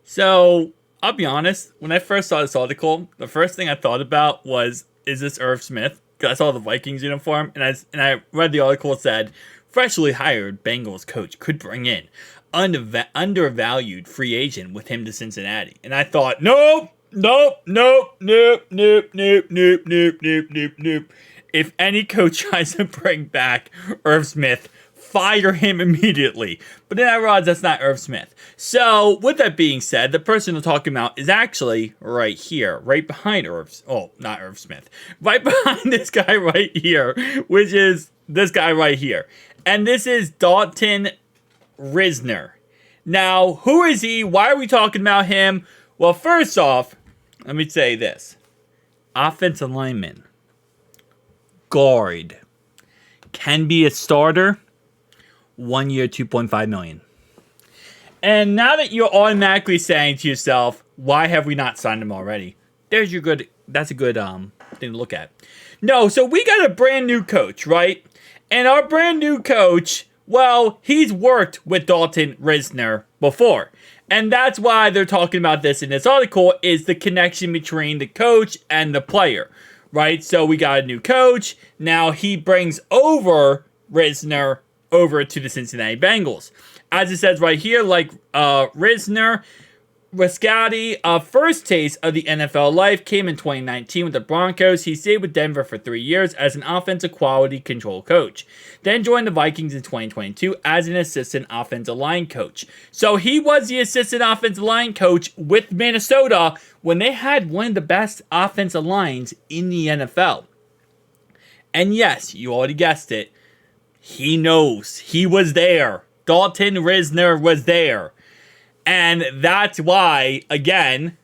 So I'll be honest. When I first saw this article, the first thing I thought about was, "Is this Irv Smith?" Because I saw the Vikings uniform, and I read the article. It said, "Freshly hired Bengals coach could bring in undervalued free agent with him to Cincinnati." And I thought, nope, nope, nope, nope, nope, nope, nope, nope, nope, nope, nope. If any coach tries to bring back Irv Smith, fire him immediately. But then I realized that's not Irv Smith. So, with that being said, the person I'm talking about is actually right here, right behind not Irv Smith, right behind this guy right here, which is this guy right here. And this is Dalton Risner. Now, who is he? Why are we talking about him? Well, first off, let me say this. Offensive lineman. Guard. Can be a starter. 1 year, $2.5 million. And now that you're automatically saying to yourself, why have we not signed him already? That's a good thing to look at. No, so we got a brand new coach, right? And our brand new coach, well, he's worked with Dalton Risner before. And that's why they're talking about this in this article, is the connection between the coach and the player, right? So we got a new coach. Now he brings over Risner over to the Cincinnati Bengals. As it says right here, like Risner, Rascati, first taste of the NFL life came in 2019 with the Broncos. He stayed with Denver for 3 years as an offensive quality control coach. Then joined the Vikings in 2022 as an assistant offensive line coach. So he was the assistant offensive line coach with Minnesota when they had one of the best offensive lines in the NFL. And yes, you already guessed it. He knows. He was there. Dalton Risner was there. And that's why, again,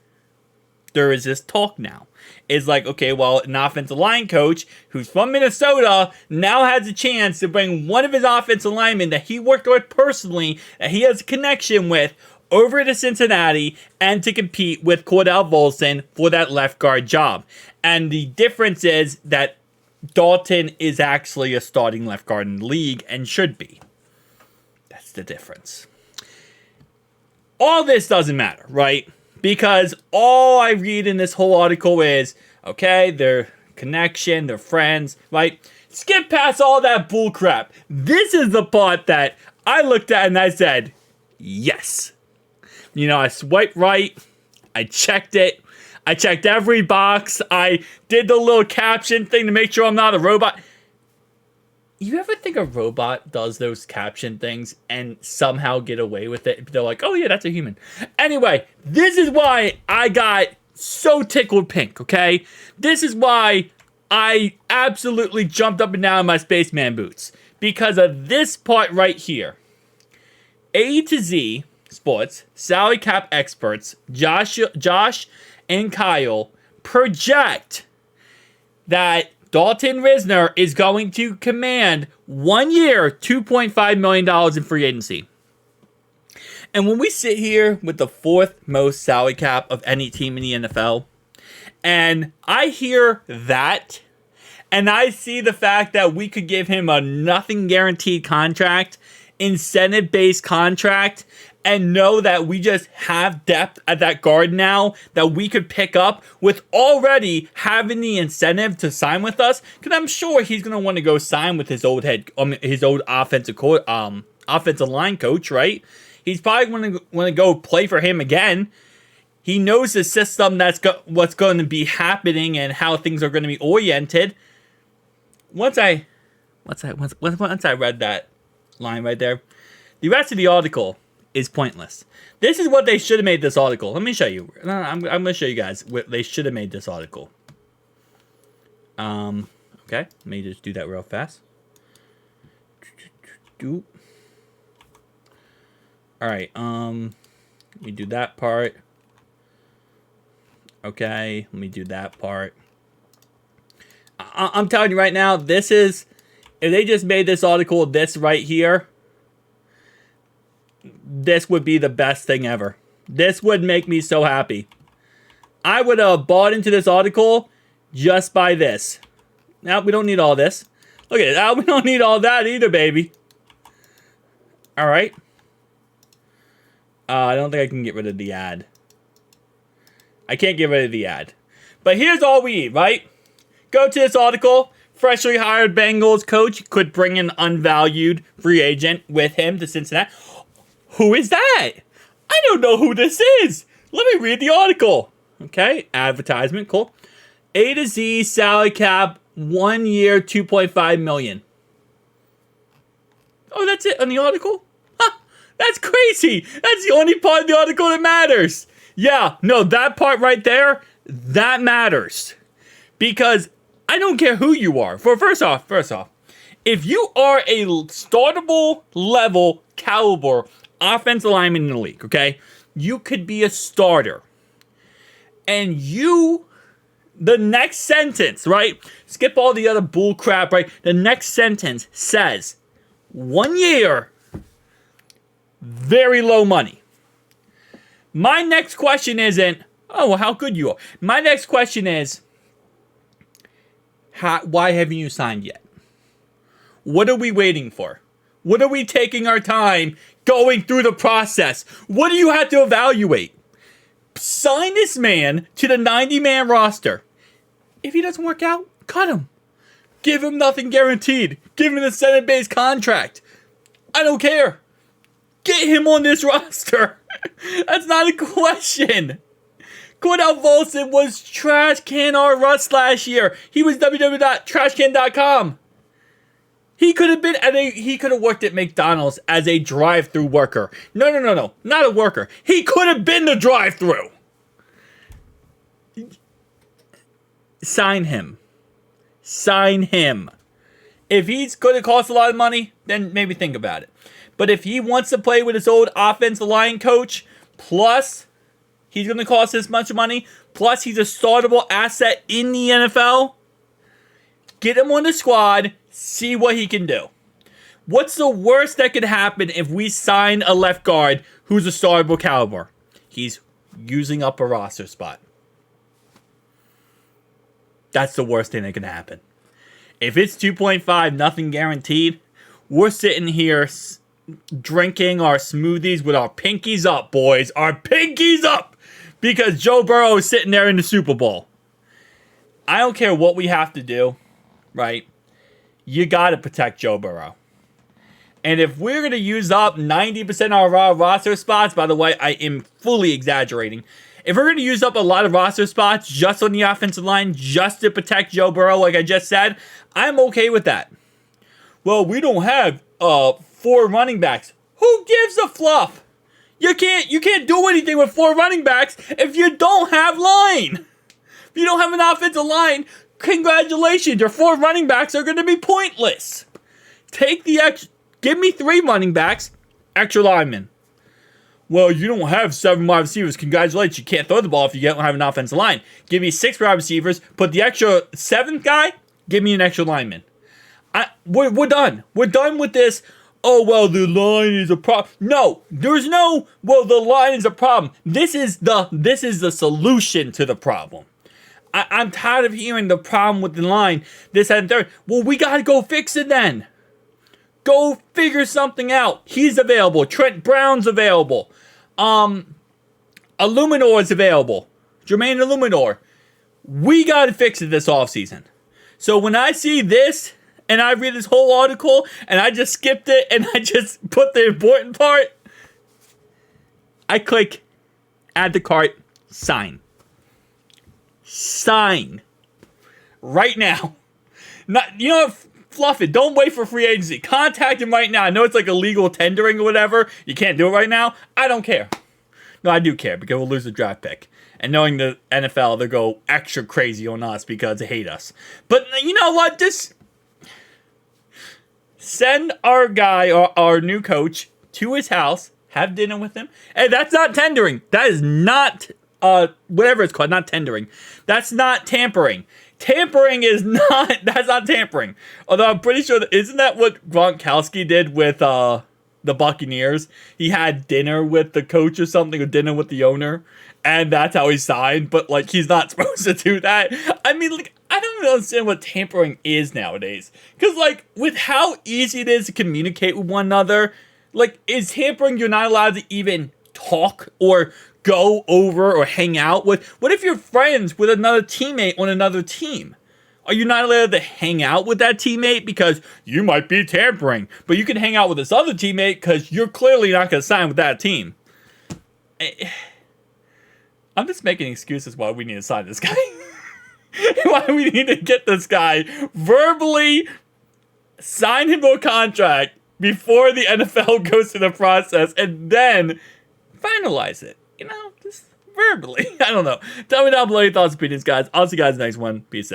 there is this talk now. It's like, okay, well, an offensive line coach who's from Minnesota now has a chance to bring one of his offensive linemen that he worked with personally, that he has a connection with, over to Cincinnati and to compete with Cordell Volson for that left guard job. And the difference is that Dalton is actually a starting left guard in the league and should be. That's the difference. All this doesn't matter, right? Because all I read in this whole article is, okay, their connection, they're friends, right? Skip past all that bullcrap. This is the part that I looked at and I said, yes. You know, I swiped right. I checked it. I checked every box. I did the little caption thing to make sure I'm not a robot. You ever think a robot does those caption things and somehow get away with it? They're like, oh yeah, that's a human. Anyway, this is why I got so tickled pink, okay? This is why I absolutely jumped up and down in my spaceman boots. Because of this part right here. A to Z Sports, salary cap experts, Josh and Kyle project that Dalton Risner is going to command 1 year, $2.5 million in free agency. And when we sit here with the fourth most salary cap of any team in the NFL, and I hear that, and I see the fact that we could give him a nothing guaranteed contract, incentive-based contract, and know that we just have depth at that guard now that we could pick up with already having the incentive to sign with us, because I'm sure he's going to want to go sign with his old offensive line coach, right? He's probably going to want to go play for him again. He knows the system, what's going to be happening and how things are going to be oriented. Once I read that line right there, the rest of the article is pointless. This is what they should have made this article. Let me show you. I'm going to show you guys what they should have made this article. Okay, let me just do that real fast. All right, let me do that part. Okay, let me do that part. I'm telling you right now, this is, if they just made this article this right here, this would be the best thing ever. This would make me so happy. I would have bought into this article just by this. Now, we don't need all this. Look at it. Now, we don't need all that either, baby. All right. I don't think I can get rid of the ad. I can't get rid of the ad. But here's all we need, right? Go to this article. Freshly hired Bengals coach could bring an unvalued free agent with him to Cincinnati. Who is that? I don't know who this is. Let me read the article. Okay, advertisement, cool. A to Z salary cap, 1 year, $2.5 million. Oh, that's it on the article? Huh, that's crazy. That's the only part of the article that matters. Yeah, no, that part right there, that matters. Because I don't care who you are. First off, if you are a startable level caliber offensive lineman in the league, okay, you could be a starter. And the next sentence, right? Skip all the other bull crap, right? The next sentence says, 1 year, very low money. My next question isn't, oh, well, how good you are. My next question is, why haven't you signed yet? What are we waiting for? What are we taking our time going through the process? What do you have to evaluate? Sign this man to the 90-man roster. If he doesn't work out, cut him. Give him nothing guaranteed. Give him the Senate-based contract. I don't care. Get him on this roster. That's not a question. Cordell Volson was Trash Can R Rust last year. He was www.trashcan.com. He could have worked at McDonald's as a drive-through worker. No, not a worker. He could have been the drive-through. Sign him. If he's going to cost a lot of money, then maybe think about it. But if he wants to play with his old offensive line coach, plus he's going to cost this much money, plus he's a startable asset in the NFL, get him on the squad, see what he can do. What's the worst that could happen if we sign a left guard who's a startable caliber? He's using up a roster spot. That's the worst thing that can happen. If it's 2.5, nothing guaranteed, we're sitting here drinking our smoothies with our pinkies up, boys. Our pinkies up! Because Joe Burrow is sitting there in the Super Bowl. I don't care what we have to do, right? You got to protect Joe Burrow. And if we're going to use up 90% of our roster spots, by the way, I am fully exaggerating. If we're going to use up a lot of roster spots just on the offensive line, just to protect Joe Burrow, like I just said, I'm okay with that. Well, we don't have 4 running backs. Who gives a fluff? You can't do anything with 4 running backs if you don't have line. If you don't have an offensive line, congratulations, your 4 running backs are going to be pointless. Give me 3 running backs, extra linemen. Well, you don't have 7 wide receivers. Congratulations, you can't throw the ball if you don't have an offensive line. Give me 6 wide receivers. Put the extra 7th guy. Give me an extra lineman. We're done. We're done with this. Oh, well, the line is a problem. No, there's no, well, the line is a problem. This is the solution to the problem. I'm tired of hearing the problem with the line, this and third. Well, we got to go fix it then. Go figure something out. He's available. Trent Brown's available. Illuminor is available. Jermaine Illuminor. We got to fix it this offseason. So when I see this, and I read this whole article, and I just skipped it, and I just put the important part, I click, add to cart, sign. Sign. Right now. You know what? Fluff it. Don't wait for free agency. Contact him right now. I know it's like illegal tendering or whatever. You can't do it right now. I don't care. No, I do care because we'll lose the draft pick. And knowing the NFL, they'll go extra crazy on us because they hate us. But you know what? Just send our guy, our new coach, to his house. Have dinner with him. And that's not tendering. That is not, whatever it's called, not tendering. That's not tampering. Tampering is not, that's not tampering. Although I'm pretty sure, isn't that what Gronkowski did with the Buccaneers? He had dinner with the coach or something, or dinner with the owner, and that's how he signed, but like he's not supposed to do that. I mean, like, I don't even understand what tampering is nowadays. Because like, with how easy it is to communicate with one another, like, is tampering you're not allowed to even talk or go over or hang out with? What if you're friends with another teammate on another team? Are you not allowed to hang out with that teammate because you might be tampering, but you can hang out with this other teammate because you're clearly not going to sign with that team? I'm just making excuses why we need to sign this guy. Why we need to get this guy, verbally sign him to a contract before the NFL goes through the process, and then finalize it. You know, just verbally. I don't know. Tell me down below your thoughts and opinions, guys. I'll see you guys in the next one. Peace out.